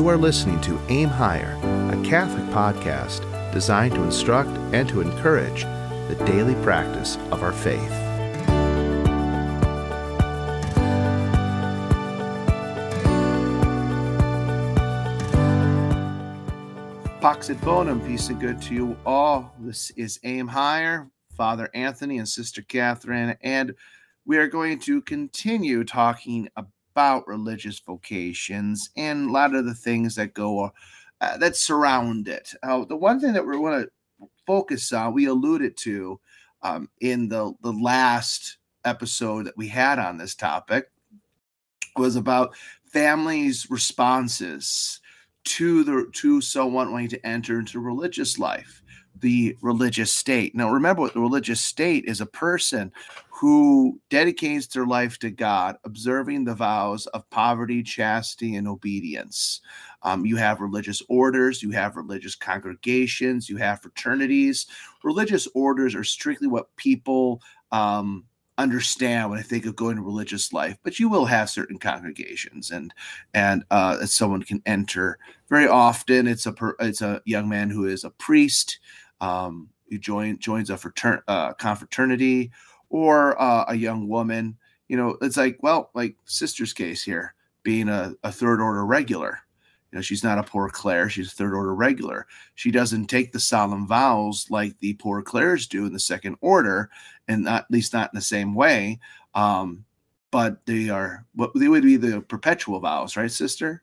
You are listening to Aim Higher, a Catholic podcast designed to instruct and to encourage the daily practice of our faith. Pax et bonum, peace and good to you all. This is Aim Higher, Father Anthony and Sister Catherine, and we are going to continue talking about religious vocations and a lot of the things that go that surround it. The one thing that we want to focus on, we alluded to in the last episode that we had on this topic, was about families' responses to someone wanting to enter into religious life, the religious state. Now, remember, what the religious state is: a person who dedicates their life to God, observing the vows of poverty, chastity, and obedience. You have religious orders, you have religious congregations, you have fraternities. Religious orders are strictly what people understand when I think of going to religious life, but you will have certain congregations and that someone can enter. Very often, it's a young man who is a priest, who joins a confraternity, or a young woman. You know, it's like Sister's case here, being a third order regular. You know, she's not a poor Clare, she's a third order regular. She doesn't take the solemn vows like the poor Clares do in the second order, and at least not in the same way. But they would be the perpetual vows, right, Sister?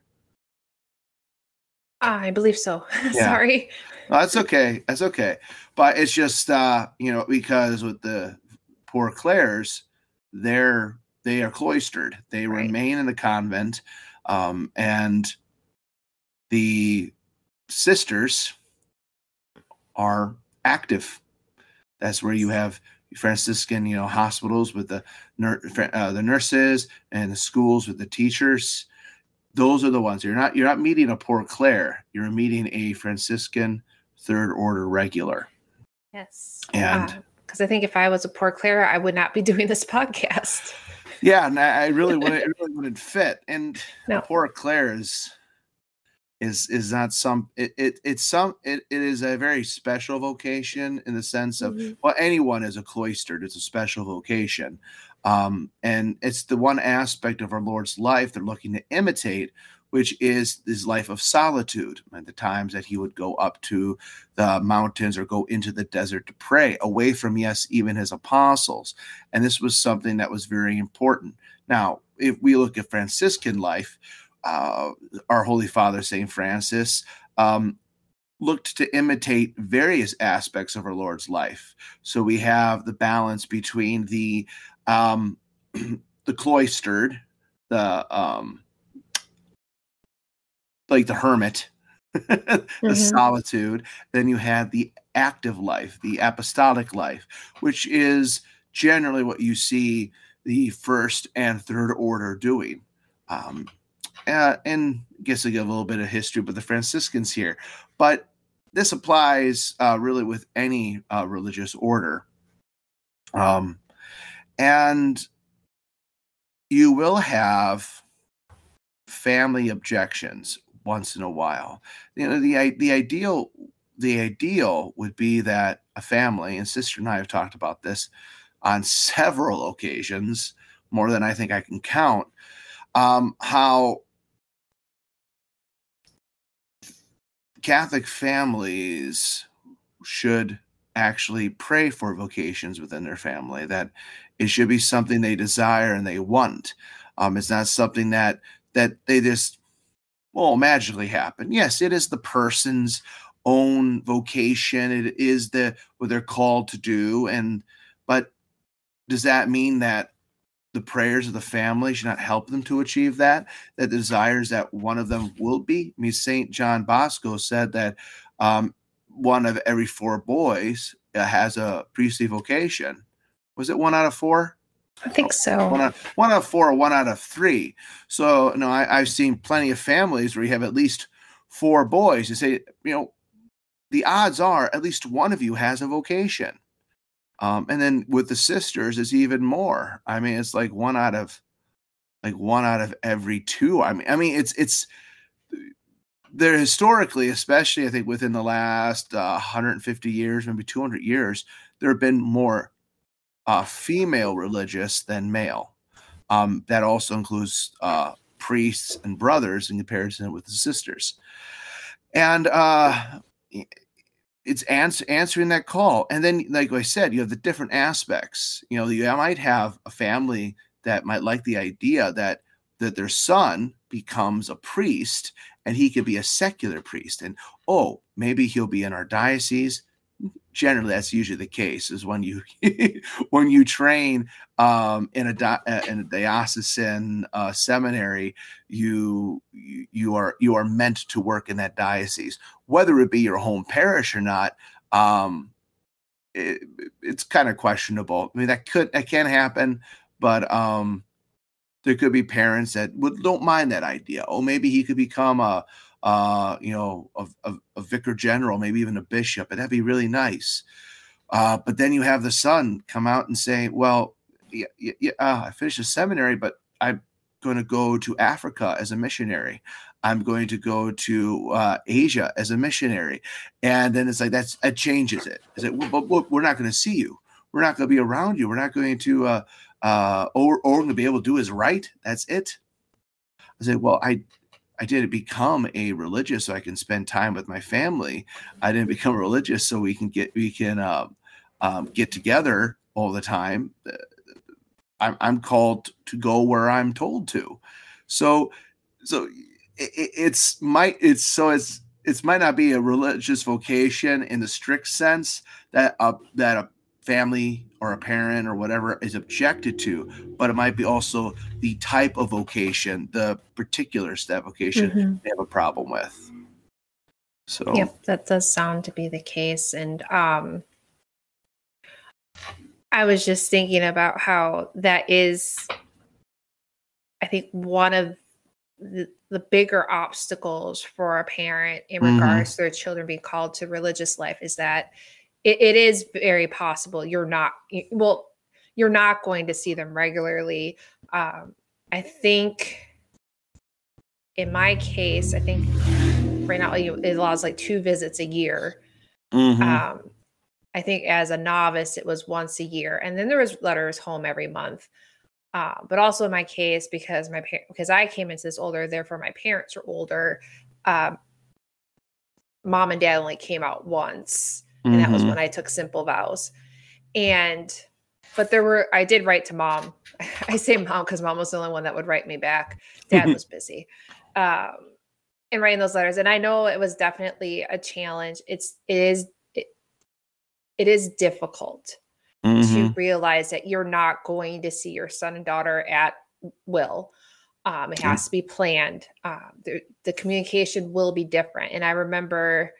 I believe so. Yeah. Sorry. No, that's okay. That's okay. But it's just, because with the poor Clares, they are cloistered. They Right. remain in the convent, and the sisters are active. That's where you have Franciscan, hospitals with the nurses, and the schools with the teachers. Those are the ones. You're not meeting a poor Clare. You're meeting a Franciscan third order regular. Yes. And because I think if I was a poor Clare, I would not be doing this podcast. Yeah, and I really wouldn't. It really wouldn't fit. And No. a poor Clare is not some. It is a very special vocation in the sense of, well, anyone is a cloistered. It's a special vocation, and it's the one aspect of our Lord's life they're looking to imitate, which is his life of solitude, and the times that he would go up to the mountains or go into the desert to pray, away from, yes, even his apostles. And this was something that was very important. Now, if we look at Franciscan life, our Holy Father, St. Francis, looked to imitate various aspects of our Lord's life. So we have the balance between the cloistered, like the hermit, the solitude. Then you have the active life, the apostolic life, which is generally what you see the first and third order doing. And I guess I give a little bit of history with the Franciscans here, but this applies really with any religious order. And you will have family objections once in a while. The ideal would be that a family, and Sister and I have talked about this on several occasions, more than I think I can count, how Catholic families should actually pray for vocations within their family, that it should be something they desire and they want. It's not something that they just magically happen. Yes, it is the person's own vocation. It is what they're called to do. But does that mean that the prayers of the family should not help them to achieve that desires that one of them will be? I mean, St. John Bosco said that one of every 4 boys has a priestly vocation. Was it 1 out of 4? I think so. One out of 4 or 1 out of 3. So, I've seen plenty of families where you have at least 4 boys. You say, the odds are at least one of you has a vocation. And then with the sisters, it's even more. I mean, it's like one out of every 2. I mean, it's there historically, especially I think within the last 150 years, maybe 200 years, there have been more female religious than male. That also includes priests and brothers in comparison with the sisters. And it's answering that call. And then, like I said, you have the different aspects. You might have a family that might like the idea that their son becomes a priest and he could be a secular priest. And, maybe he'll be in our diocese. Generally, that's usually the case, is when you when you train in a diocesan seminary, you are meant to work in that diocese, whether it be your home parish or not. It's kind of questionable. I mean, that can happen, but there could be parents that don't mind that idea. Maybe he could become a vicar general, maybe even a bishop, and that'd be really nice. But then you have the son come out and say, well, I finished a seminary, but I'm going to go to Africa as a missionary. I'm going to go to Asia as a missionary. And then it's like, that changes it. It's like, but we're not going to see you. We're not going to be around you. We're not going to, all we're going to be able to do is write. That's it. I said, well, I didn't become a religious so I can spend time with my family. I didn't become religious so we can get together all the time. I'm called to go where I'm told to. So it might not be a religious vocation in the strict sense that a family or a parent or whatever is objected to, but it might be also the type of vocation, the particulars that vocation they have a problem with. So yep, that does sound to be the case. And I was just thinking about how that is, I think, one of the bigger obstacles for a parent in regards to their children being called to religious life is that it is very possible you're not going to see them regularly. I think in my case, I think right now it allows like 2 visits a year. I think as a novice, it was once a year. And then there was letters home every month. But also in my case, because I came into this older, therefore my parents are older, mom and dad only came out once. And that was when I took simple vows. But I did write to mom. I say mom because mom was the only one that would write me back. Dad was busy. And writing those letters. And I know it was definitely a challenge. It is difficult to realize that you're not going to see your son and daughter at will. It has to be planned. The communication will be different. And I remember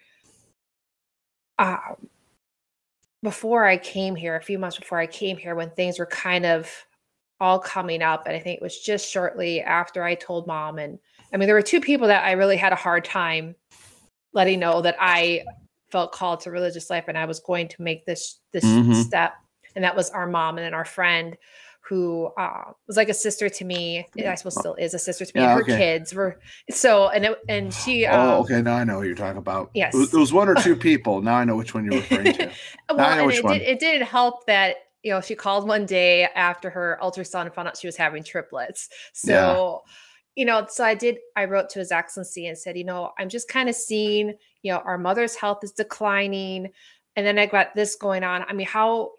before I came here, a few months before I came here, when things were kind of all coming up, and I think it was just shortly after I told mom. And I mean, there were 2 people that I really had a hard time letting know that I felt called to religious life and I was going to make this step. And that was our mom and then our friend who was like a sister to me. I suppose still is a sister to me. And her kids were and she. Okay. Now I know what you're talking about. Yes, it was 1 or 2 people. Now I know which one you're referring to. It did help that she called one day after her ultrasound and found out she was having triplets. So. So I wrote to His Excellency and said, I'm just kind of seeing, our mother's health is declining. And then I got this going on. I mean, how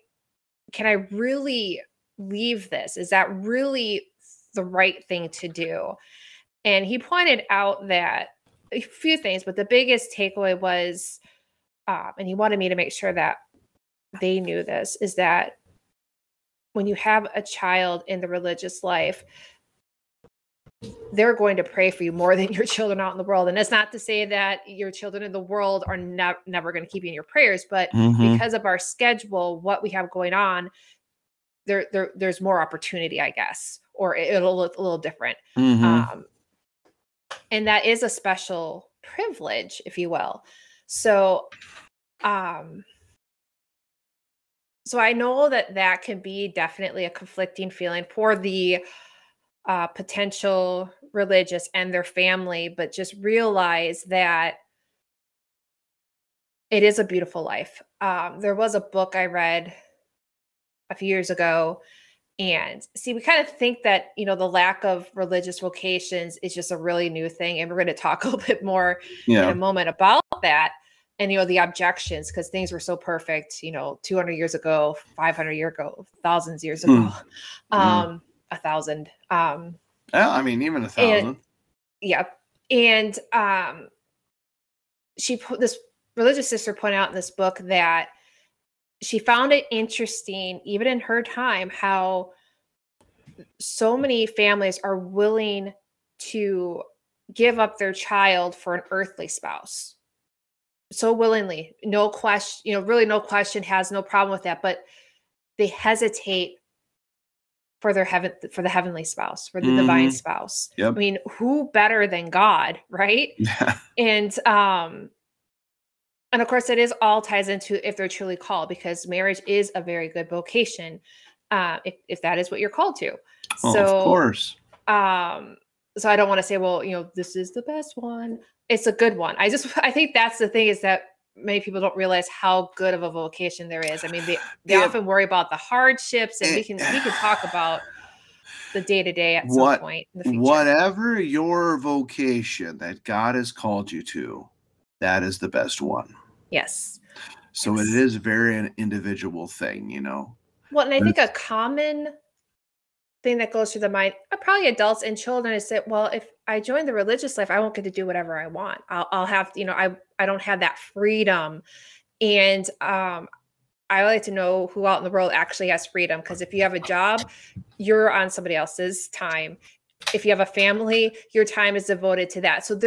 can I really leave this? Is that really the right thing to do? And he pointed out that a few things, but the biggest takeaway was, and he wanted me to make sure that they knew this, is that when you have a child in the religious life, they're going to pray for you more than your children out in the world. And it's not to say that your children in the world are never going to keep you in your prayers, but because of our schedule, what we have going on, there's more opportunity, I guess, or it'll look a little different. And that is a special privilege, if you will. So I know that can be definitely a conflicting feeling for the potential religious and their family, but just realize that it is a beautiful life. There was a book I read a few years ago, and see, we kind of think that, the lack of religious vocations is just a really new thing. And we're going to talk a little bit more in a moment about that. And, the objections, because things were so perfect, 200 years ago, 500 years ago, thousands years ago, 1,000. I mean, even 1,000. Yeah. And this religious sister pointed out in this book that she found it interesting, even in her time, how so many families are willing to give up their child for an earthly spouse. So willingly, no question, really no question, has no problem with that, but they hesitate for the heavenly spouse, for the divine spouse. Yep. I mean, who better than God, right? Yeah. And of course, it is all ties into if they're truly called, because marriage is a very good vocation, if that is what you're called to. Oh, so, of course. So I don't want to say, well, this is the best one. It's a good one. I think that's the thing, is that many people don't realize how good of a vocation there is. I mean, they often worry about the hardships, and we can talk about the day-to-day at some point in the future. Whatever your vocation that God has called you to, that is the best one. Yes. So it is very an individual thing, Well, and I think a common thing that goes through the mind of probably adults and children is that, well, if I join the religious life, I won't get to do whatever I want. I'll have, I don't have that freedom. And I like to know who out in the world actually has freedom, because if you have a job, you're on somebody else's time. If you have a family, your time is devoted to that. So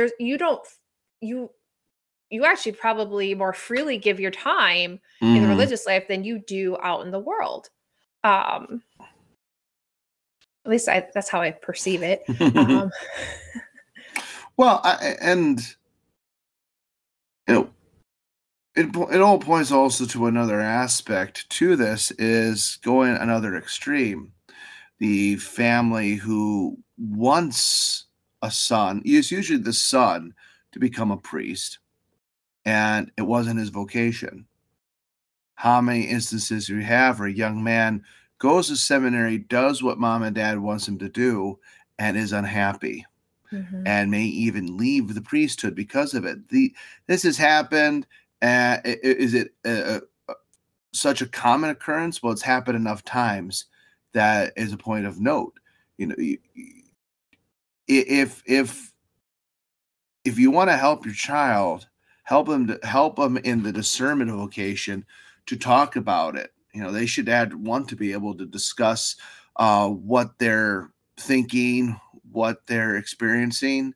you actually probably more freely give your time in the religious life than you do out in the world. At least that's how I perceive it. Well, it all points also to another aspect to this, is going another extreme. The family who wants a son, is usually the son, to become a priest, and it wasn't his vocation. How many instances do we have where a young man goes to seminary, does what mom and dad wants him to do, and is unhappy, and may even leave the priesthood because of it? This has happened. Is it such a common occurrence? Well, it's happened enough times that is a point of note. If you want to help your child, help them in the discernment of vocation, to talk about it. They should want to be able to discuss what they're thinking, what they're experiencing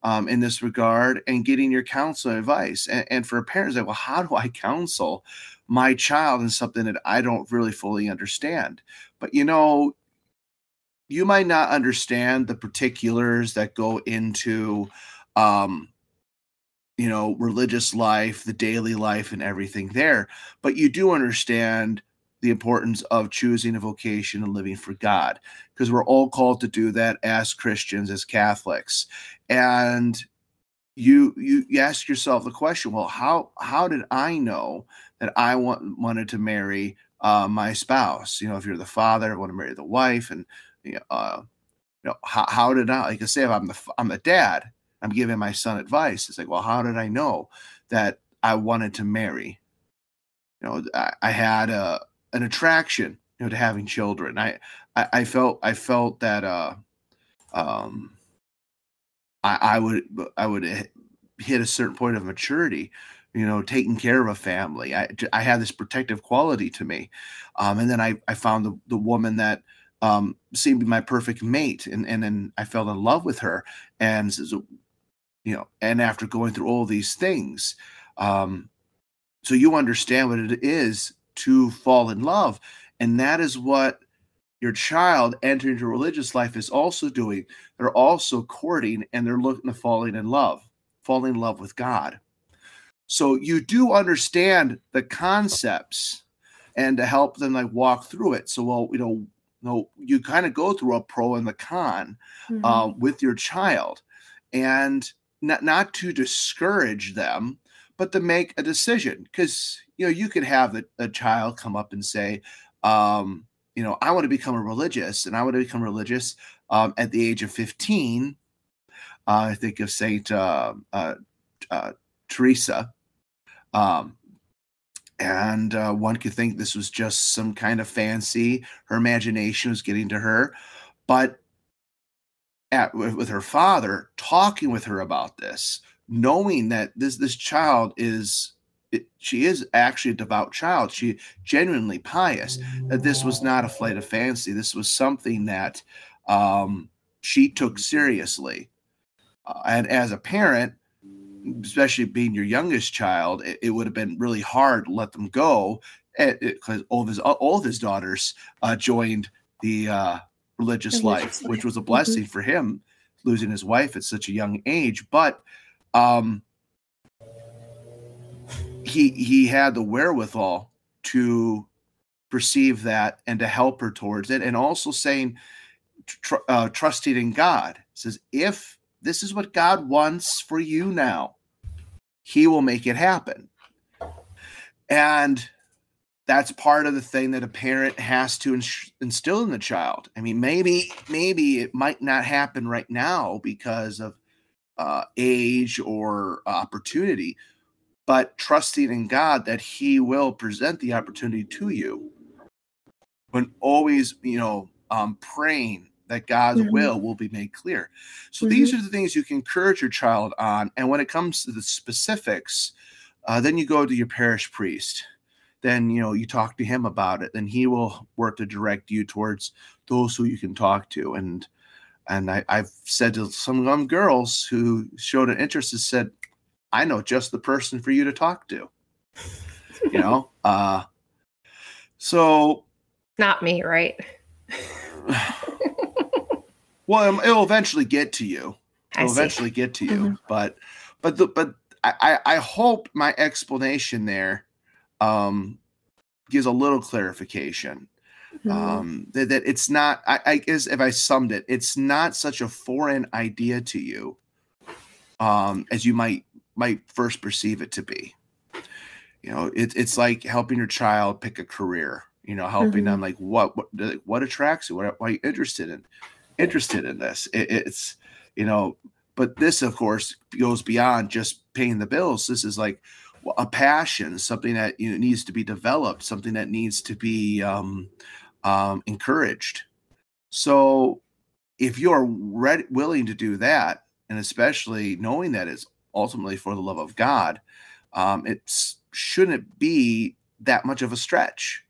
in this regard, and getting your counsel and advice. And for parents, like, well, how do I counsel my child in something that I don't really fully understand? But you might not understand the particulars that go into religious life, the daily life, and everything there, but you do understand the importance of choosing a vocation and living for God, because we're all called to do that as Christians, as Catholics. And you ask yourself the question, well, how did I know that I wanted to marry my spouse? If you're the father, I want to marry the wife, and how did I, like I say, if I'm the dad, I'm giving my son advice. It's like, well, how did I know that I wanted to marry? I had an attraction, to having children. I felt that I would hit a certain point of maturity, taking care of a family. I had this protective quality to me, and then I found the woman that seemed to be my perfect mate, and then I fell in love with her, and and after going through all these things, so you understand what it is to fall in love. And that is what your child entering into religious life is also doing. They're also courting, and they're looking to falling in love with God. So you do understand the concepts, and to help them walk through it. So, you kind of go through a pro and the con with your child, and not to discourage them, but to make a decision. Because, you could have a child come up and say, I want to become religious, and I want to become religious at the age of 15. I think of Saint Teresa. And one could think this was just some kind of fancy. Her imagination was getting to her. But with her father, talking with her about this, knowing that this child she is actually a devout child. She genuinely pious. That this was not a flight of fancy. This was something that she took seriously. And as a parent, especially being your youngest child, it would have been really hard to let them go, because all of his daughters joined the religious life, which was a blessing for him, losing his wife at such a young age. But he had the wherewithal to perceive that and to help her towards it, and also saying, trusting in God. It says, if this is what God wants for you now, he will make it happen. And that's part of the thing that a parent has to instill in the child. I mean, maybe it might not happen right now because of age or opportunity, but trusting in God that he will present the opportunity to you. When always, praying that God's will be made clear. So these are the things you can encourage your child on. And when it comes to the specifics, then you go to your parish priest. Then, you talk to him about it. Then he will work to direct you towards those who you can talk to. And I've said to some young girls who showed an interest and said, I know just the person for you to talk to. So. Not me, right? Well, it'll eventually get to you. But I hope my explanation there gives a little clarification. That it's not. I guess if I summed it, it's not such a foreign idea to you as you might first perceive it to be. It's like helping your child pick a career. Helping them, like what attracts you, what are you interested in this. It's but this of course goes beyond just paying the bills. This is like a passion, something that needs to be developed, something that needs to be encouraged. So if you're willing to do that, and especially knowing that it's ultimately for the love of God, it shouldn't be that much of a stretch.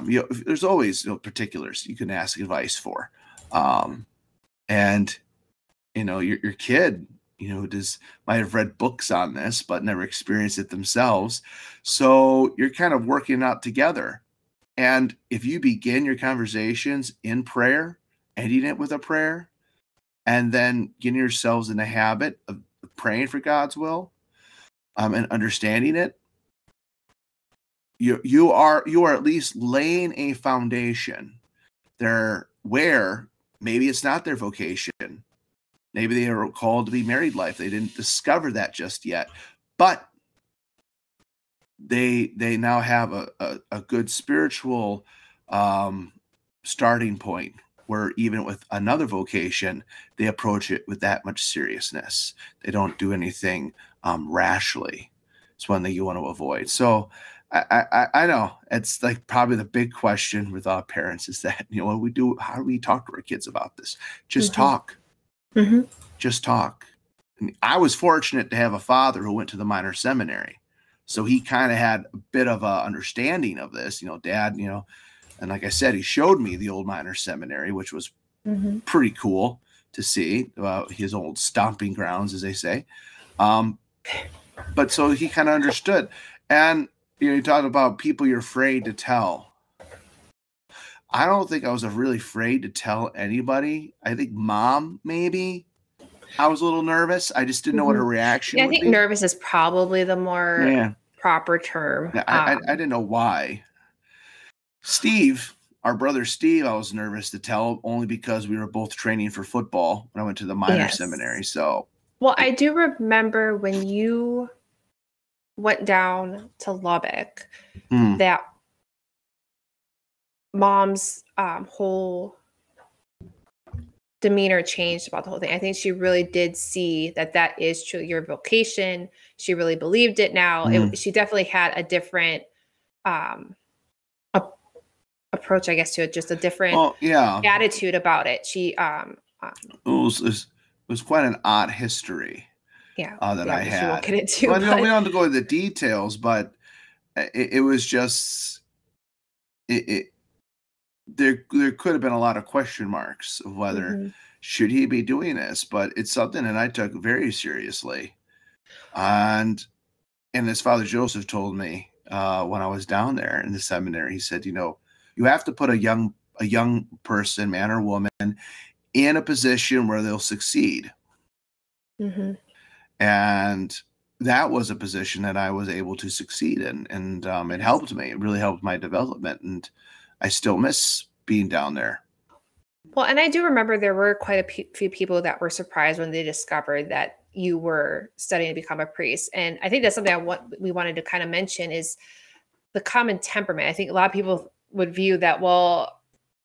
There's always particulars you can ask advice for. And your kid might have read books on this but never experienced it themselves, so you're kind of working out together. And if you begin your conversations in prayer, ending it with a prayer, and then getting yourselves in the habit of praying for God's will and understanding it, you are at least laying a foundation there where maybe it's not their vocation. Maybe they are called to be married life. They didn't discover that just yet, but they now have a good spiritual starting point where even with another vocation, they approach it with that much seriousness. They don't do anything rashly. It's one thing you want to avoid. So I know it's like probably the big question with our parents is that, what do we do? How do we talk to our kids about this? Just talk. Just talk. And I was fortunate to have a father who went to the minor seminary. So he kind of had a bit of a understanding of this, Dad, and like I said, he showed me the old minor seminary, which was pretty cool to see his old stomping grounds, as they say. But so he kind of understood. And, you talk about people you're afraid to tell. I don't think I was really afraid to tell anybody. I think Mom, maybe. I was a little nervous. I just didn't know what her reaction would be. I think nervous is probably the more proper term. I didn't know why. Steve, our brother Steve, I was nervous to tell, only because we were both training for football when I went to the minor seminary. So, well, I do remember when you went down to Lubbock, that mom's whole demeanor changed about the whole thing. I think she really did see that is true your vocation. She really believed it now. She definitely had a different approach, I guess, to it, just a different attitude about it. She it was quite an odd history that I had. Won't get into, well, we don't have to go into the details, but it was just there could have been a lot of question marks of whether should he be doing this, but it's something that I took very seriously. And as Father Joseph told me when I was down there in the seminary, he said, you have to put a young person, man or woman, in a position where they'll succeed. And that was a position that I was able to succeed in, and it helped me. It really helped my development, and I still miss being down there. Well, and I do remember there were quite a few people that were surprised when they discovered that you were studying to become a priest. And I think that's something we wanted to kind of mention is the common temperament. I think a lot of people would view that, well,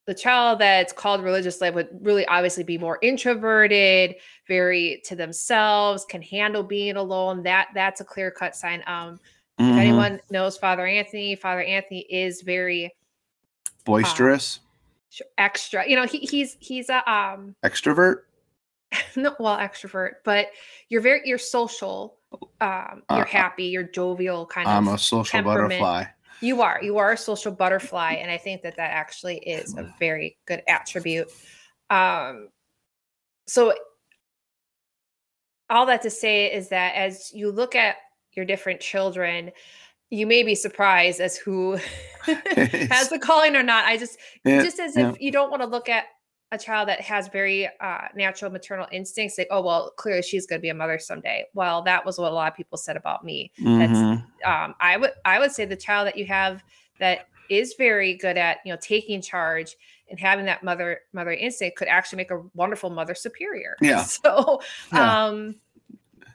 the child that's called religious life would really obviously be more introverted, very to themselves, can handle being alone. That's a clear-cut sign. If anyone knows Father Anthony is very boisterous, extra. He's a extrovert. No, well, extrovert, but you're social. You're happy. You're jovial. I'm a social butterfly. You are a social butterfly, and I think that actually is a very good attribute. So all that to say is that as you look at your different children, you may be surprised as who has the calling or not. If you don't want to look at a child that has very natural maternal instincts, like, oh, well, clearly she's going to be a mother someday. Well, that was what a lot of people said about me. That's I would say the child that you have that is very good at, taking charge and having that mother instinct could actually make a wonderful mother superior. Yeah. So,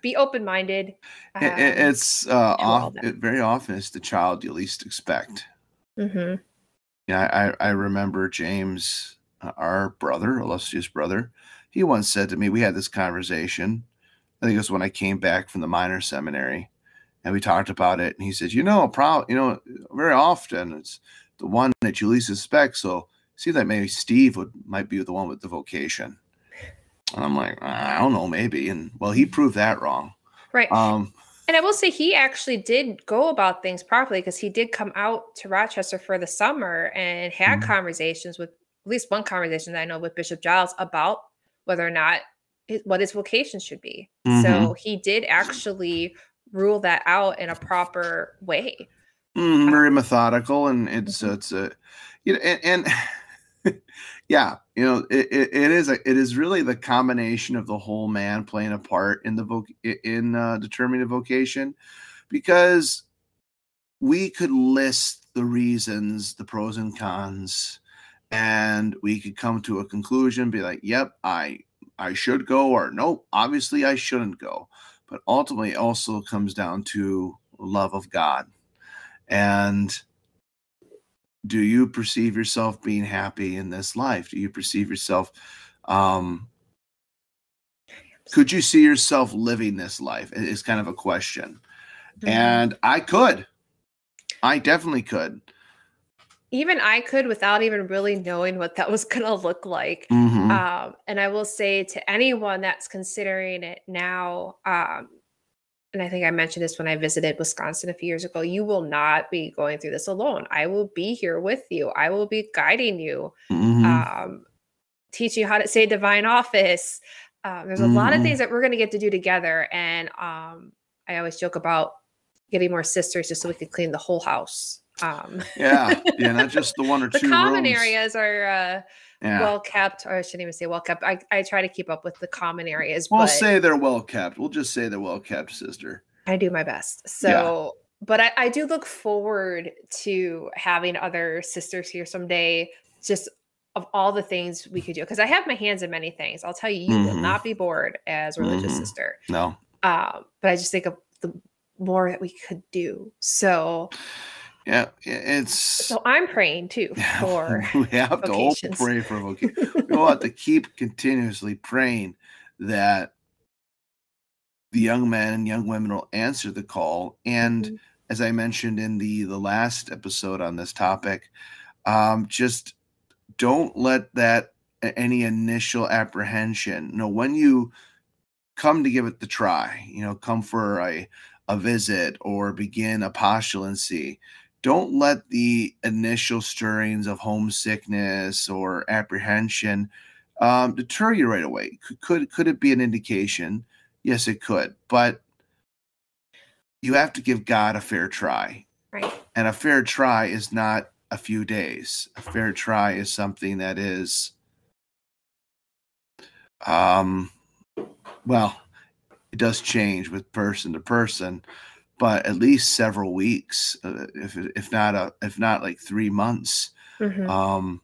be open-minded. It's very often it's the child you least expect. I remember James, our brother, illustrious brother, he once said to me, we had this conversation, I think it was when I came back from the minor seminary, and we talked about it, and he said, very often it's the one that you least suspect, so see that maybe Steve might be the one with the vocation. And I'm like, I don't know, maybe. And well, he proved that wrong. Right. And I will say he actually did go about things properly, because he did come out to Rochester for the summer and had conversations with, at least one conversation that I know with Bishop Giles about whether or not what his vocation should be. So he did actually rule that out in a proper way. Very methodical, and it is really the combination of the whole man playing a part in determining a vocation, because we could list the reasons, the pros and cons, and we could come to a conclusion, be like, yep, I should go, or nope, obviously I shouldn't go. But ultimately it also comes down to love of God. And do you perceive yourself being happy in this life? Do you perceive yourself, could you see yourself living this life? It's kind of a question. And I definitely could. Even I could, without even really knowing what that was going to look like. And I will say to anyone that's considering it now, and I think I mentioned this when I visited Wisconsin a few years ago, you will not be going through this alone. I will be here with you. I will be guiding you, teach you how to say divine office. There's a lot of things that we're going to get to do together. And I always joke about getting more sisters just so we could clean the whole house. Not just the one or two the common rooms. Areas are well kept, or I shouldn't even say well kept. I try to keep up with the common areas. We'll say they're well kept. We'll just say they're well kept, sister. I do my best. So, but I do look forward to having other sisters here someday, just of all the things we could do, because I have my hands in many things. I'll tell you, you will not be bored as a religious sister. No. But I just think of the more that we could do. So yeah, so I'm praying too for we have vocations. to pray for vocation. We have to keep continuously praying that the young men and young women will answer the call. And as I mentioned in the last episode on this topic, just don't let that any initial apprehension, when you come to give it the try, come for a visit or begin a postulancy, don't let the initial stirrings of homesickness or apprehension deter you right away. Could it be an indication? Yes, it could, but you have to give God a fair try. Right. And a fair try is not a few days. A fair try is something that is, well, it does change with person to person, but at least several weeks, if not like 3 months, for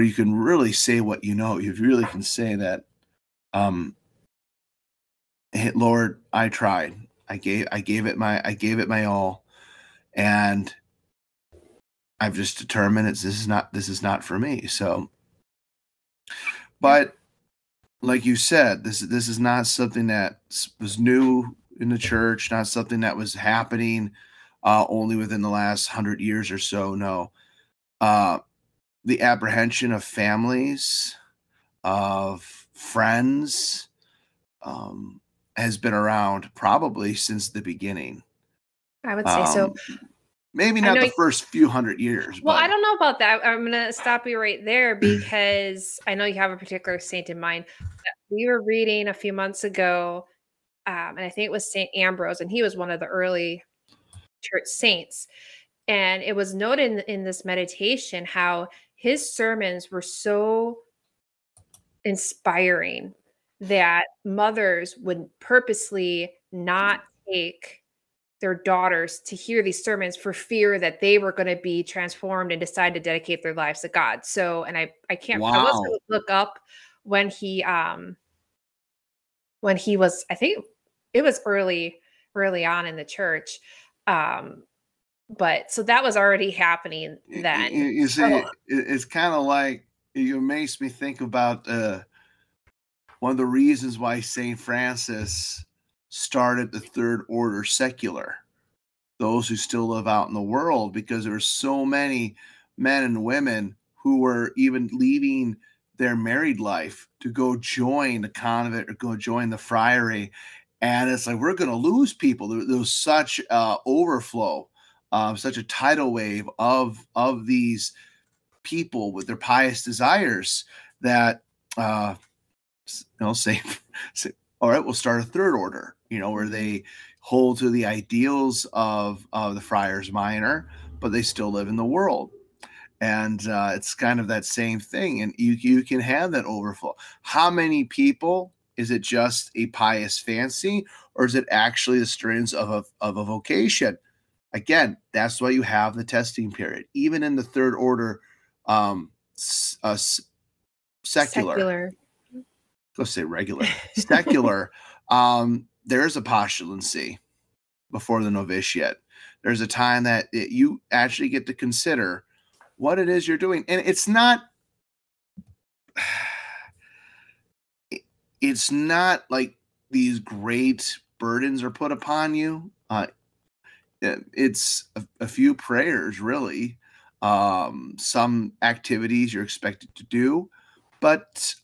you can really say what you really can say that, hey, Lord, I tried. I gave it my all, and I've just determined this is not for me. So, but like you said, this is not something that was new in the church, not something that was happening only within the last 100 years or so. No, the apprehension of families, of friends, has been around probably since the beginning. I would say so. Maybe not the first few 100 years. Well, but I don't know about that. I'm going to stop you right there because I know you have a particular saint in mind. We were reading a few months ago, and I think it was St. Ambrose, and he was one of the early church saints. And it was noted in this meditation how his sermons were so inspiring that mothers would purposely not take their daughters to hear these sermons for fear that they were going to be transformed and decide to dedicate their lives to God. So, and I can't, I was going to look up when he was, I think it was early on in the church. But so that was already happening then. You see, it's kind of like, it makes me think about one of the reasons why St. Francis started the Third Order secular, those who still live out in the world, because there were so many men and women who were even leaving their married life to go join the convent or go join the friary. And it's like, we're going to lose people. There was such overflow, such a tidal wave of these people with their pious desires that, say, all right, we'll start a third order, where they hold to the ideals of the Friars Minor, but they still live in the world. And it's kind of that same thing. And you can have that overflow. How many people? Is it just a pious fancy, or is it actually the strings of a vocation? Again, that's why you have the testing period. Even in the third order, secular. Let's say regular. Secular, there's a postulancy before the novitiate. There's a time that you actually get to consider what it is you're doing. And it's not like these great burdens are put upon you. It's a few prayers, really. Some activities you're expected to do, but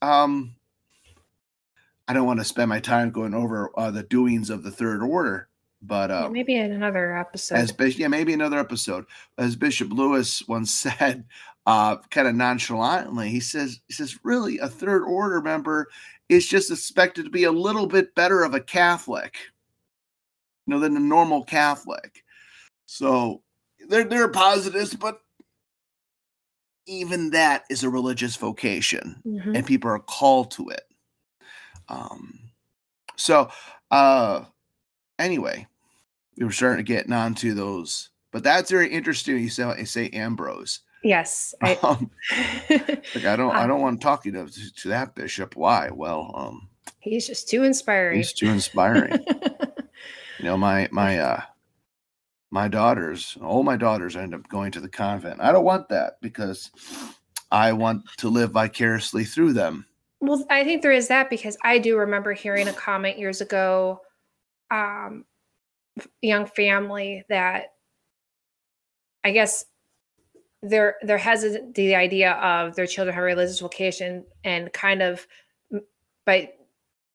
I don't want to spend my time going over the doings of the Third Order, but maybe in another episode. Maybe another episode. As Bishop Lewis once said, kind of nonchalantly, he says, really, a Third Order member is just expected to be a little bit better of a Catholic, than a normal Catholic. So they're positives, but even that is a religious vocation, and people are called to it. Anyway, we were starting to get onto those, but that's very interesting. You say Ambrose. Yes. Like I don't want to talk to that bishop. Why? Well, he's just too inspiring. He's too inspiring. My daughters, all my daughters end up going to the convent. I don't want that because I want to live vicariously through them. Well, I think there is that, because I do remember hearing a comment years ago, young family that I guess they're hesitant to the idea of their children have a religious vocation, and kind of by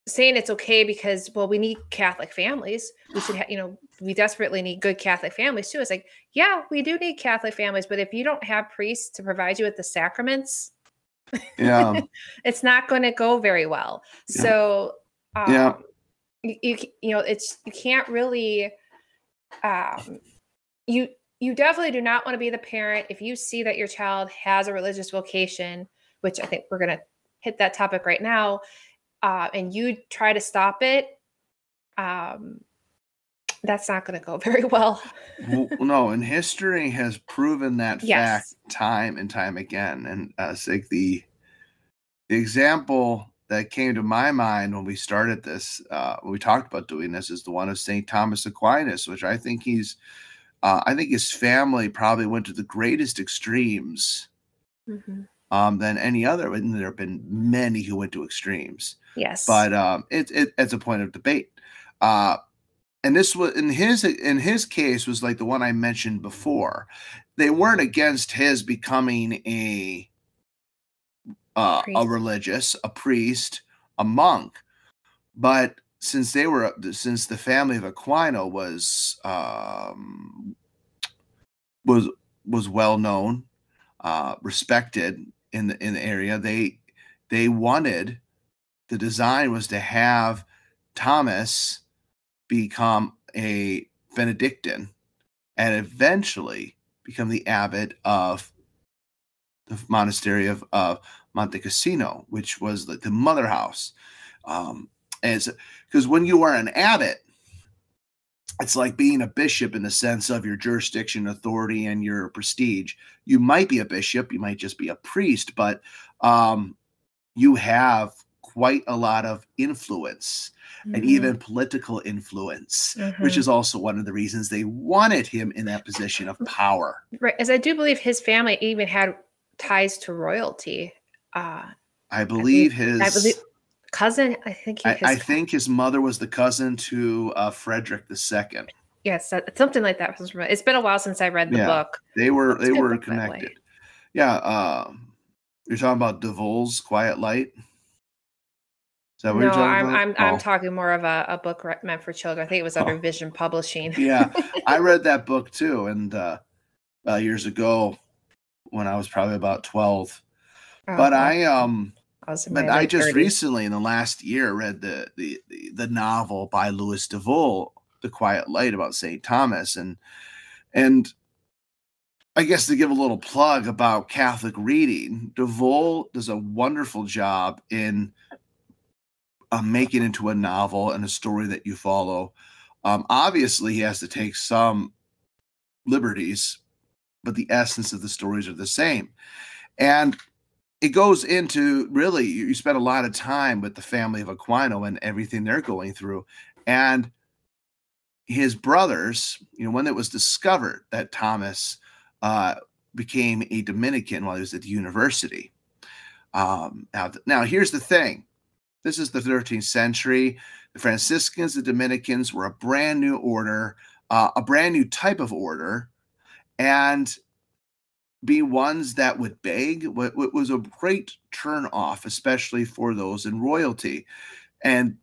saying it's okay because, well, we need Catholic families. We should we desperately need good Catholic families too. It's like, yeah, we do need Catholic families, but if you don't have priests to provide you with the sacraments, yeah, it's not going to go very well. Yeah. So, Yeah. you can't really, you definitely do not want to be the parent if you see that your child has a religious vocation, which I think we're going to hit that topic right now, and you try to stop it. That's not going to go very well. Well, no, and history has proven that Yes. fact time and time again. And it's like the example that came to my mind when we started this, when we talked about doing this, is the one of St. Thomas Aquinas, which I think I think his family probably went to the greatest extremes than any other. And there have been many who went to extremes. Yes. But it's a point of debate. And this was in his case was like the one I mentioned before. They weren't against his becoming a religious, a priest, a monk, but since the family of Aquino was well known, respected in the area, they wanted, the design was to have Thomas become a Benedictine and eventually become the abbot of the monastery of Monte Cassino, which was the mother house. Because when you are an abbot, it's like being a bishop in the sense of your jurisdiction, authority, and your prestige. You might be a bishop, you might just be a priest, but you have quite a lot of influence, and even political influence, which is also one of the reasons they wanted him in that position of power. Right, as I do believe his family even had ties to royalty. I believe his cousin. I think his mother was the cousin to Frederick II. Yes, something like that. It's been a while since I read the book. They were connected. Yeah, you're talking about DeVoe's Quiet Light. Is that what you're talking about? I'm talking more of a book meant for children. I think it was under Vision Publishing. Yeah, I read that book too, and years ago when I was probably about 12. But I just recently, in the last year, read the novel by Louis DeVoe, The Quiet Light, about St. Thomas, and I guess to give a little plug about Catholic reading, DeVoe does a wonderful job in make it into a novel and a story that you follow. Obviously, he has to take some liberties, but the essence of the stories are the same. And it goes into, really, you spend a lot of time with the family of Aquino and everything they're going through. And his brothers, when it was discovered that Thomas became a Dominican while he was at the university. Now, here's the thing. This is the 13th century. The Franciscans, the Dominicans were a brand new order, a brand new type of order, and be ones that would beg was a great turn off, especially for those in royalty. And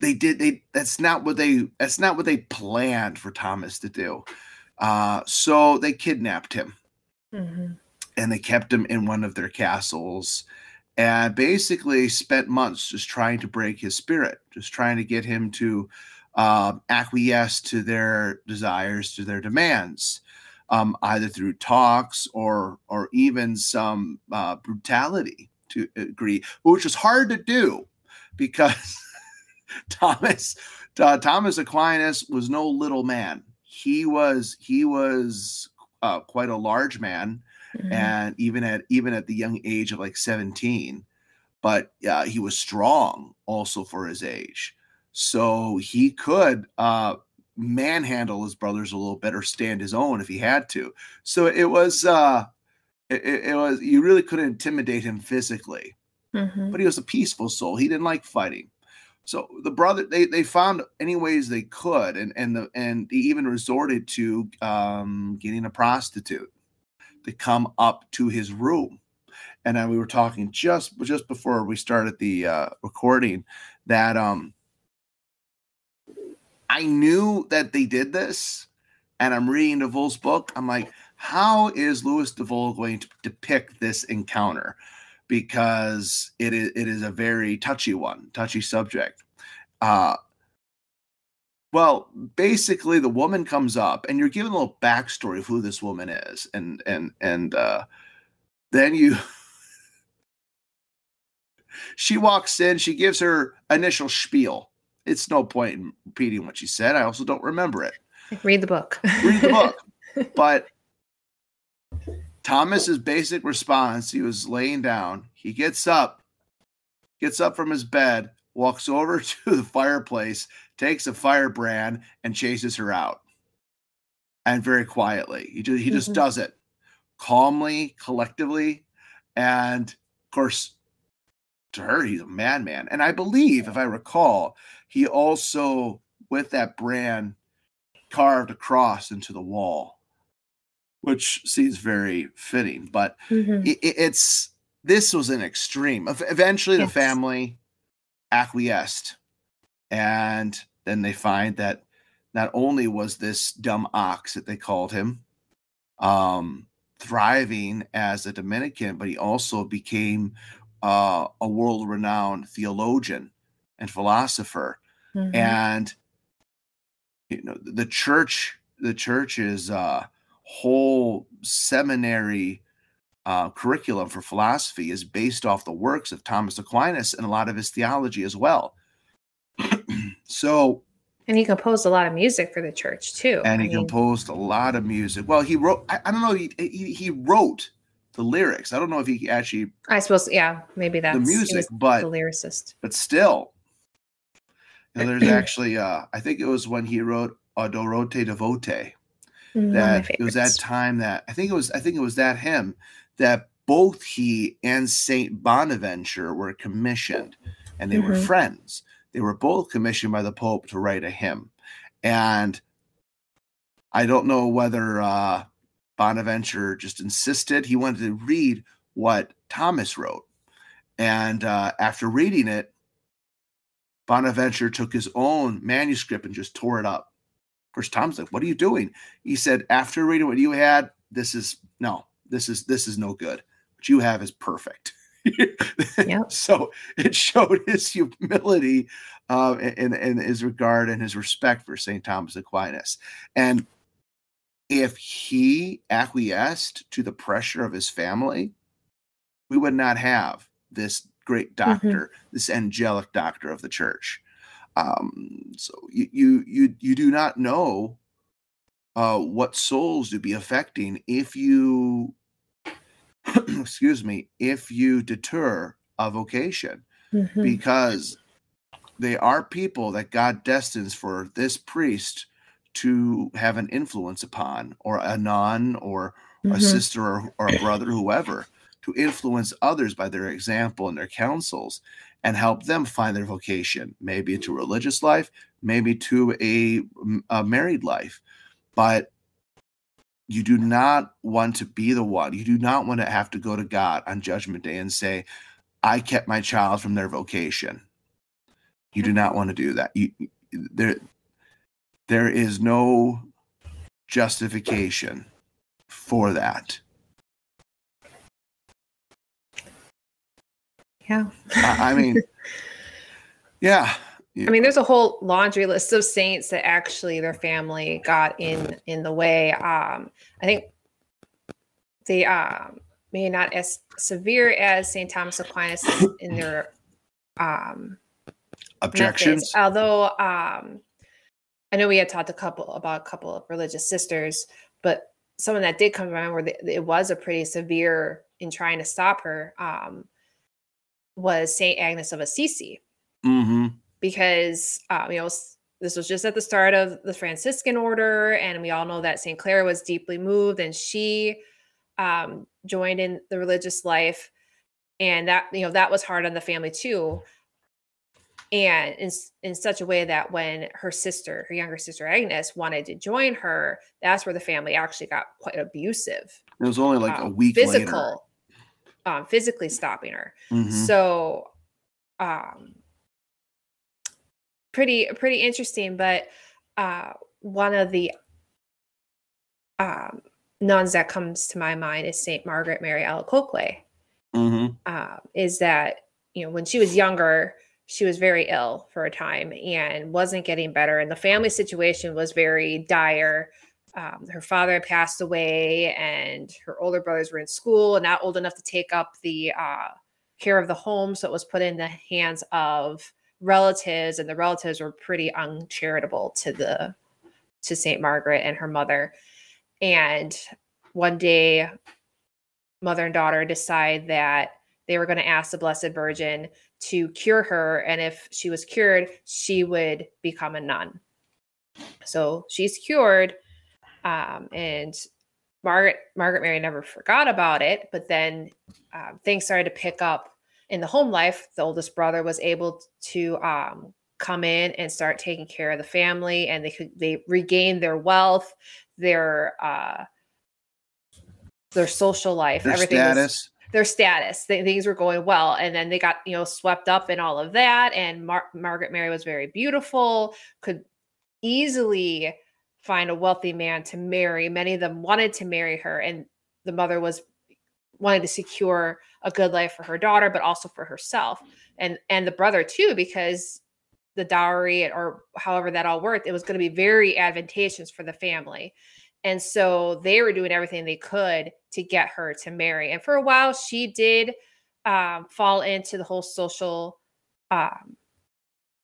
that's not what they planned for Thomas to do. So they kidnapped him, and they kept him in one of their castles, and basically spent months just trying to break his spirit, just trying to get him to acquiesce to their desires, to their demands, either through talks or even some brutality to agree, which was hard to do because Thomas Aquinas was no little man. He was quite a large man, Mhm. and even at the young age of like 17. But he was strong also for his age, so he could manhandle his brothers a little bit or stand his own if he had to. So it was you really couldn't intimidate him physically, Mhm. but he was a peaceful soul. He didn't like fighting. So the brother, they found any ways they could, and they even resorted to getting a prostitute to come up to his room. And we were talking just before we started the recording that I knew that they did this, and I'm reading DeVoe's book. I'm like, how is Louis DeVoe going to depict this encounter? Because it is a very touchy subject. Well, basically, the woman comes up, and you're given a little backstory of who this woman is, and then she walks in, she gives her initial spiel. It's no point in repeating what she said. I also don't remember it. Read the book. Read the book. But Thomas's basic response, he was laying down. He gets up from his bed, walks over to the fireplace, takes a firebrand, and chases her out. And very quietly. He just does it calmly, collectively. And of course, to her, he's a madman. And I believe, if I recall, he also, with that brand, carved a cross into the wall, which seems very fitting. But this was an extreme. Eventually, the family acquiesced, and then they find that not only was this dumb ox that they called him thriving as a Dominican, but he also became a world-renowned theologian and philosopher. And the church's whole seminary curriculum for philosophy is based off the works of Thomas Aquinas and a lot of his theology as well. So, and he composed a lot of music for the church too. And he composed a lot of music. Well, he wrote. I don't know. He wrote the lyrics. I don't know if he actually. I suppose, yeah, maybe that's the music, but the lyricist. But still, there's actually. I think it was when he wrote "Adorote Devote." That it was that time that I think it was that hymn that both he and Saint Bonaventure were commissioned, and they were friends. They were both commissioned by the Pope to write a hymn. And I don't know whether Bonaventure just insisted. He wanted to read what Thomas wrote. And after reading it, Bonaventure took his own manuscript and just tore it up. Of course, Tom's like, "What are you doing?" He said, "After reading what you had, this is no good. What you have is perfect." Yep. So it showed his humility and his regard and his respect for St. Thomas Aquinas. And if he acquiesced to the pressure of his family, we would not have this great doctor, this angelic doctor of the church. So you do not know what souls to be affecting if you if you deter a vocation, because they are people that God destines for this priest to have an influence upon, or a nun, or a sister, or a brother, whoever, to influence others by their example and their counsels and help them find their vocation, maybe to religious life, maybe to a married life. But you do not want to be the one. You do not want to have to go to God on Judgment Day and say, "I kept my child from their vocation." You do not want to do that. There is no justification for that. Yeah. I mean, yeah. I mean, there's a whole laundry list of saints that actually their family got in the way. I think they may not as severe as St. Thomas Aquinas in their objections. Methods. Although I know we had talked about a couple of religious sisters, but someone that did come to mind where it was a pretty severe in trying to stop her, was Saint Agnes of Assisi. Because, this was just at the start of the Franciscan order, and we all know that St. Clare was deeply moved, and she joined in the religious life, and that was hard on the family too. And in such a way that when her younger sister Agnes, wanted to join her, that's where the family actually got quite abusive. It was only like a week later. Physically stopping her. So, pretty interesting. But one of the nuns that comes to my mind is Saint Margaret Mary Alacoque. Is that, when she was younger, she was very ill for a time and wasn't getting better. And the family situation was very dire. Her father had passed away, and her older brothers were in school and not old enough to take up the care of the home. So it was put in the hands of relatives, and the relatives were pretty uncharitable to Saint Margaret and her mother. And one day, mother and daughter decide that they were going to ask the Blessed Virgin to cure her, and if she was cured, she would become a nun. So she's cured, and Margaret Mary never forgot about it. But then things started to pick up in the home life. The oldest brother was able to come in and start taking care of the family, and they regained their wealth, their social life, their status. Things were going well. And then they got, swept up in all of that. And Margaret Mary was very beautiful, could easily find a wealthy man to marry. Many of them wanted to marry her. And the mother was wanting to secure a good life for her daughter, but also for herself. And the brother too, because the dowry, or however that all worked, it was going to be very advantageous for the family. And so they were doing everything they could to get her to marry. And for a while, she did fall into the whole social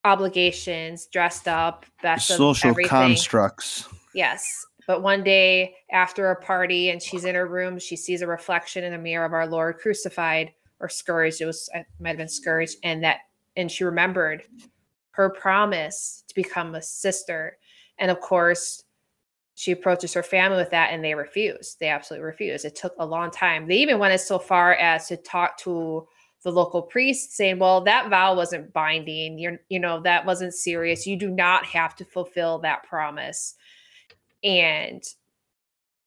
obligations, dressed up, best of social everything. Constructs. Yes. But one day after a party, and she's in her room, she sees a reflection in a mirror of our Lord crucified or scourged. It might have been scourged. And she remembered her promise to become a sister. And of course, she approaches her family with that, and they refused. They absolutely refused. It took a long time. They even went as so far as to talk to the local priest, saying, well, that vow wasn't binding. That wasn't serious. You do not have to fulfill that promise. And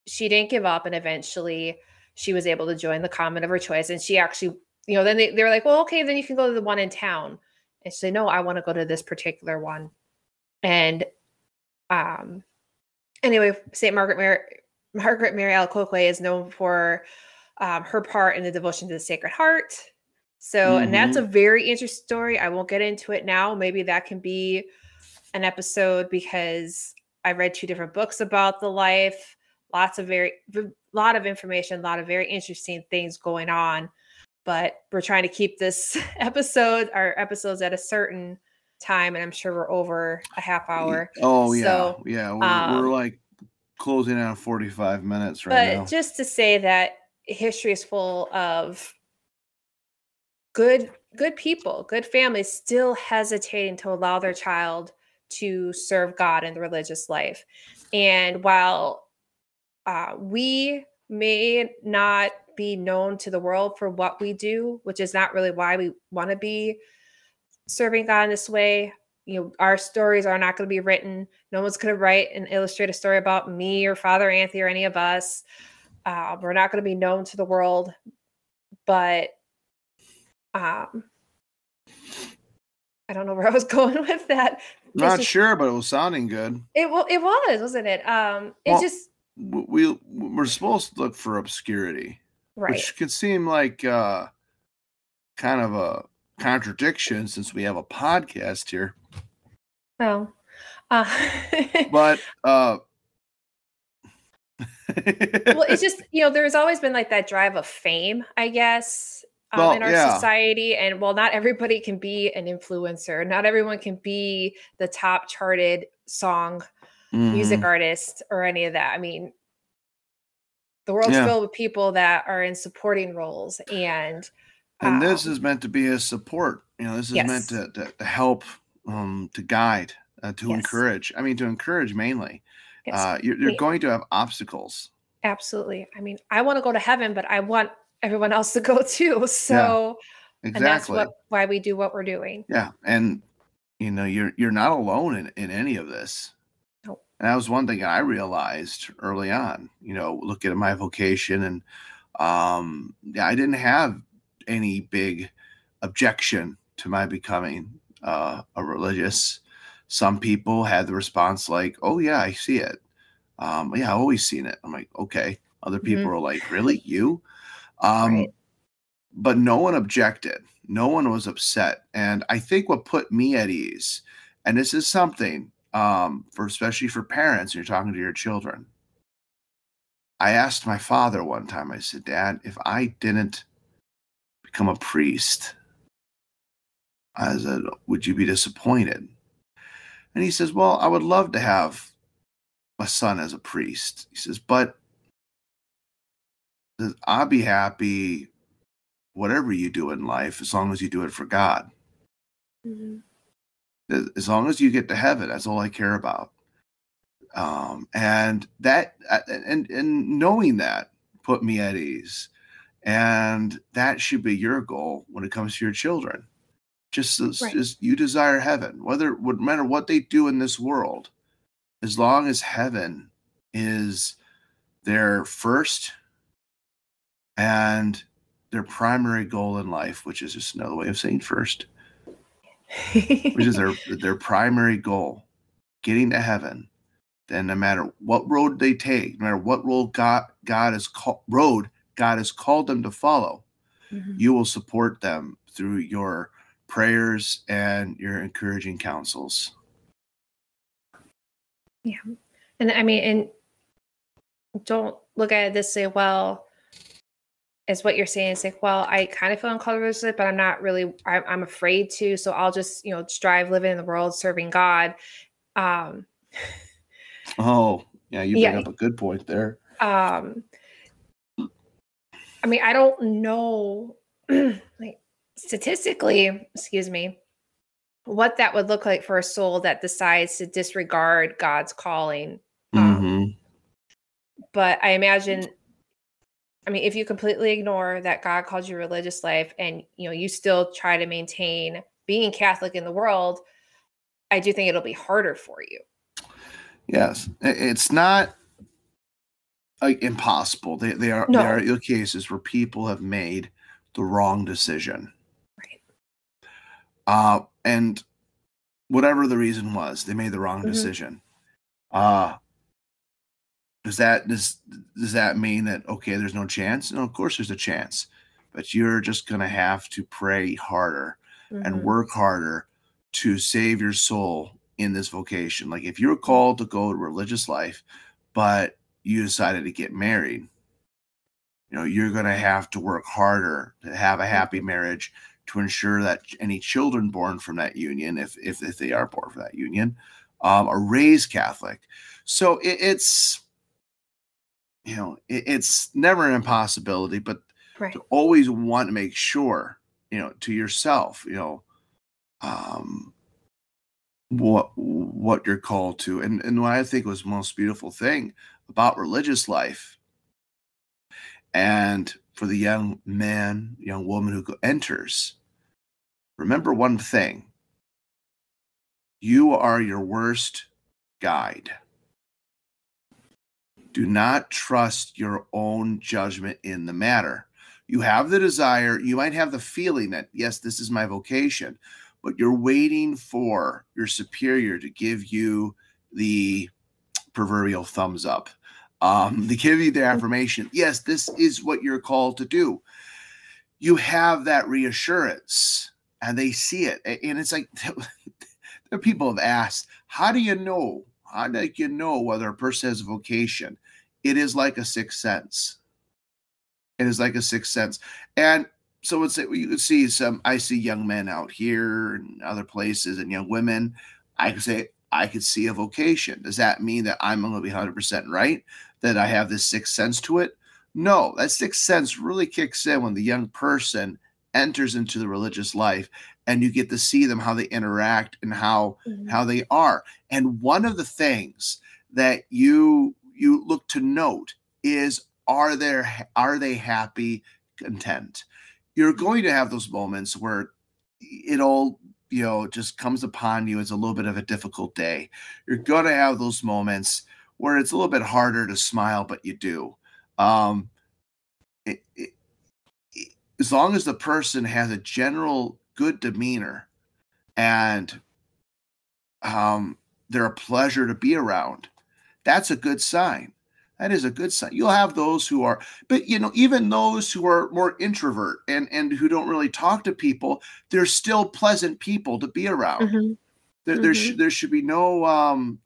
she didn't give up. And eventually she was able to join the convent of her choice. And she actually, then they were like, well, okay, then you can go to the one in town. And she said, no, I want to go to this particular one. And, anyway, St. Margaret Mary Alacoque is known for her part in the devotion to the Sacred Heart. So, and that's a very interesting story. I won't get into it now. Maybe that can be an episode, because I read 2 different books about the life. Lot of information, a lot of very interesting things going on. But we're trying to keep our episodes at a certain time, and I'm sure we're over a half hour. Oh, so, yeah. We're like closing out 45 minutes right now. But just to say that history is full of good people, good families still hesitating to allow their child to serve God in the religious life. And while we may not be known to the world for what we do, which is not really why we want to be serving God in this way, our stories are not going to be written. No one's going to write and illustrate a story about me or Father Anthony or any of us. We're not going to be known to the world, but I don't know where I was going with that. Not sure, but it was sounding good. It was, wasn't it? We're supposed to look for obscurity, right? Which could seem like kind of a contradiction, since we have a podcast here. Well, but well, it's just, there's always been like that drive of fame, I guess, in our society. And not everybody can be an influencer. Not everyone can be the top charted song music artist or any of that. I mean, The world's filled with people that are in supporting roles, and this is meant to be a support. This is meant to help, to guide, to encourage. I mean, to encourage mainly. Yes. You're going to have obstacles. Absolutely. I mean, I want to go to heaven, but I want everyone else to go too. So, exactly. And that's why we do what we're doing. Yeah, and you're not alone in any of this. Nope. And that was one thing I realized early on. Looking at my vocation, and I didn't have any big objection to my becoming a religious. Some people had the response like, "Oh yeah, I see it. Yeah, I've always seen it." I'm like, okay. Other people are like, "Really, you?" Right. But no one objected. No one was upset. And I think what put me at ease, and this is something especially for parents, you're talking to your children. I asked my father one time, I said, "Dad, if I didn't become a priest," I said, "would you be disappointed?" And he says, "Well, I would love to have my son as a priest." He says, "But I'll be happy whatever you do in life, as long as you do it for God. Mm-hmm. As long as you get to heaven, that's all I care about." And that, and knowing that put me at ease. And that should be your goal when it comes to your children. Just you desire heaven, no matter what they do in this world, as long as heaven is their first and their primary goal in life, which is just another way of saying first, which is their primary goal, getting to heaven. Then no matter what road they take, no matter what road God has called them to follow, you will support them through your prayers and your encouraging counsels. Yeah. And I mean, and don't look at it this way, well, as what you're saying, it's like, well, I kind of feel uncomfortable with it, but I'm not really, I'm afraid to, so I'll just, strive living in the world, serving God. Oh, yeah, you bring up a good point there. I mean, I don't know, like statistically, what that would look like for a soul that decides to disregard God's calling. But I imagine, if you completely ignore that God called you religious life and, you still try to maintain being Catholic in the world, I do think it'll be harder for you. Yes. It's not like impossible. There are cases where people have made the wrong decision. Right. And whatever the reason was, they made the wrong decision. Does that mean that, okay, there's no chance? No, of course there's a chance. But you're just going to have to pray harder and work harder to save your soul in this vocation. Like if you're called to go to religious life, but you decided to get married, you're going to have to work harder to have a happy marriage, to ensure that any children born from that union, if they are born from that union, are raised Catholic. So it's never an impossibility, but to always want to make sure, to yourself, what you're called to. And what I think was the most beautiful thing about religious life, and for the young man, young woman who enters, remember one thing: you are your worst guide. Do not trust your own judgment in the matter. You have the desire, you might have the feeling that, yes, this is my vocation, but you're waiting for your superior to give you the proverbial thumbs up, to give you the affirmation, yes, this is what you're called to do. You have that reassurance, and they see it. And it's like, there people have asked, how do you know? How do you know whether a person has a vocation? It is like a sixth sense. It is like a sixth sense. And so you could see I see young men out here and other places, and young women. I could say, I could see a vocation. Does that mean that I'm going to be 100% right? That I have this sixth sense to it? No, that sixth sense really kicks in when the young person enters into the religious life, and you get to see them, how they interact and how they are. And one of the things that you look to note is, are they happy, content? You're going to have those moments where it all, just comes upon you as a little bit of a difficult day. You're going to have those moments where it's a little bit harder to smile, but you do. As long as the person has a general good demeanor and they're a pleasure to be around, that's a good sign. That is a good sign. You'll have those who are, but even those who are more introvert and who don't really talk to people, they're still pleasant people to be around. There should be no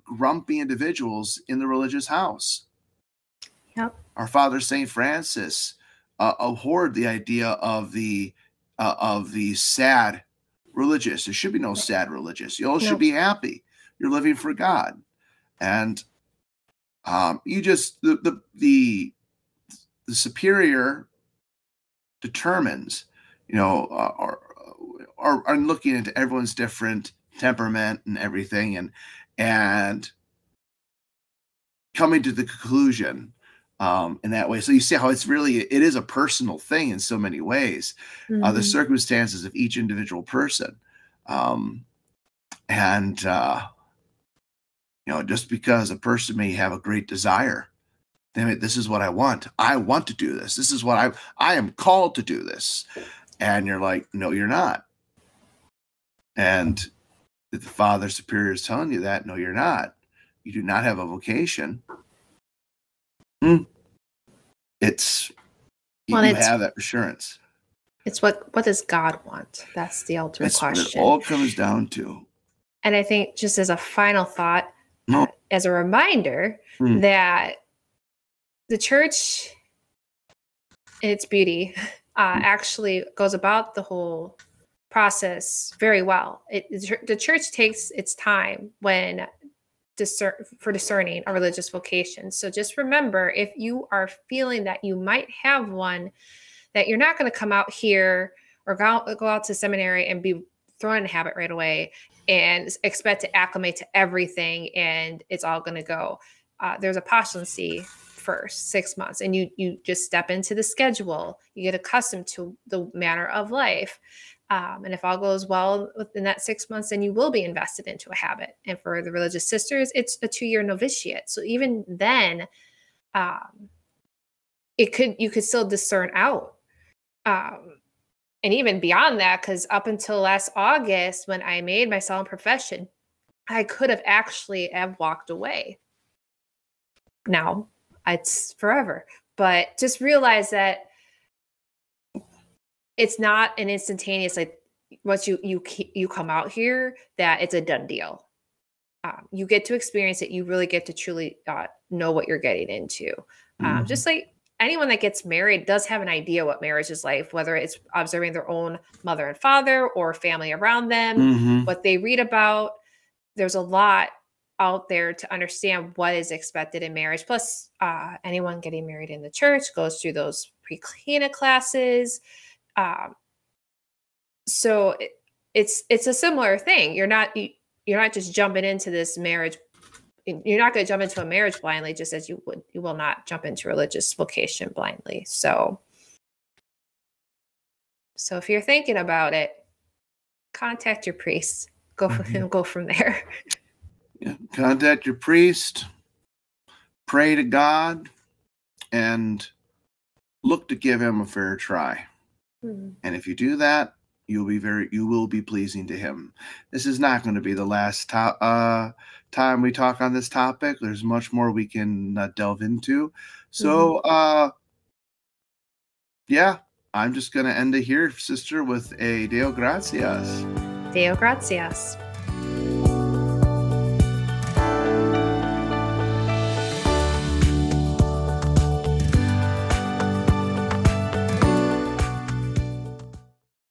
grumpy individuals in the religious house. Yep. Our Father Saint Francis abhorred the idea of the sad religious. There should be no sad religious. You all should be happy. You're living for God, and you just the superior determines, are looking into everyone's different temperament and everything, and coming to the conclusion in that way. So you see how it is a personal thing in so many ways, the circumstances of each individual person. Just because a person may have a great desire, this is what I want. I want to do this. This is what I am called to do this. And you're like, no, you're not. And if the Father Superior is telling you that, no, you're not. You do not have a vocation. You have that assurance. It's what does God want? That's the ultimate question. That's what it all comes down to. And I think, just as a final thought, as a reminder that the church, in its beauty, actually goes about the whole process very well. The church takes its time for discerning a religious vocation. So just remember, if you are feeling that you might have one, that you're not going to come out here or go out to seminary and be thrown in a habit right away and expect to acclimate to everything and it's all going to go. There's a postulancy first, 6 months, and you just step into the schedule. You get accustomed to the manner of life. And if all goes well within that 6 months, then you will be invested into a habit. And for the religious sisters, it's a 2-year novitiate. So even then, you could still discern out. And even beyond that, because up until last August, when I made my solemn profession, I could have actually walked away. Now it's forever, but just realize that it's not an instantaneous, like once you come out here, that it's a done deal. You get to experience it. You really get to truly know what you're getting into. Just like anyone that gets married does have an idea what marriage is like, whether it's observing their own mother and father or family around them, what they read about. There's a lot out there to understand what is expected in marriage. Plus, anyone getting married in the church goes through those pre-cana classes. So it's a similar thing. You're not just jumping into this marriage. You're not going to jump into a marriage blindly, just as you will not jump into religious vocation blindly. So if you're thinking about it, contact your priest. Go from there. Yeah, contact your priest. Pray to God, and look to give him a fair try. And if you do that, you will be pleasing to him. This is not going to be the last time we talk on this topic. There's much more we can delve into. So, I'm just going to end it here, sister, with a Deo Gratias. Deo Gratias.